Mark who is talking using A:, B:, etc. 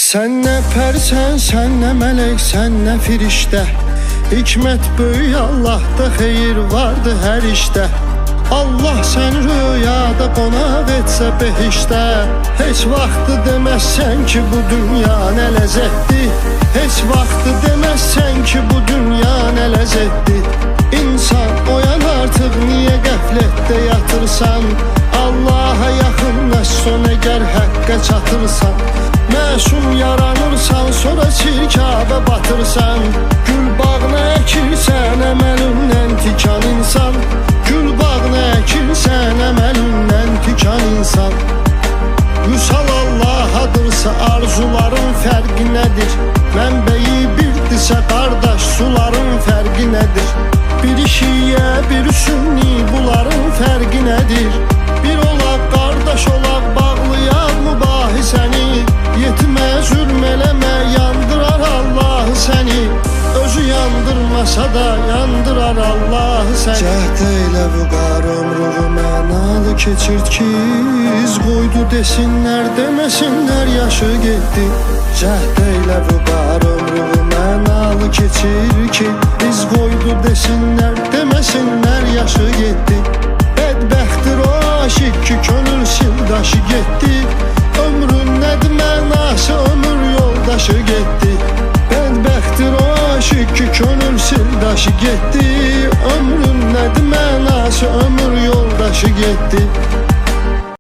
A: Sen ne persen, sen ne melek, sen ne firişte. Hikmet böyük Allah'ta, xeyir vardı her işte. Allah sen rüyada qonaq etsə behişdə. Heç vaxtı deməzsən ki bu dünya nə ləzzətdir. Heç vaxtı deməzsən ki bu dünya nə ləzzətdir. İnsan oyan artıq, niyə qəflətdə yatırsan? Allaha yaxınlaş son əgər həqqə çatırsan. Məsum yaranırsan, sonra çirkabə batırsan. Gül bağına əkirsən, əməlindən tikan insan. Gül bağına əkirsən, əməlindən tikan insan. Vüsal Allahadırsa arzuların fərqi nədir? Mənbəyi birdirsə qardaş, suların fərqi nədir? Bir şiyə, bir sünni, bunların fərqi nədir? Bir olaq, qardaş olaq, bağlayaq mübahisəni. Yetimə zülm eləmə, yandırar Allah səni. Özü yandırmasa da yandırar Allah səni. Cəhd elə vüqar ömrüğü mənalı keçirt ki, iz qoydu desinlər, deməsinlər yaşı getdi. Cəhd elə vüqar ömrüğü mənalı keçir ki, iz qoydu desinlər, deməsinlər yaşı getdi. Bədbəxtdir o aşıq ki, könül sildaşı getdi. Ömrün nədir mənası, ömür yoldaşı getdi. Bədbəxtdir o aşıq ki, könül sildaşı getdi. Ömrün nədir mənası, ömür yoldaşı getdi.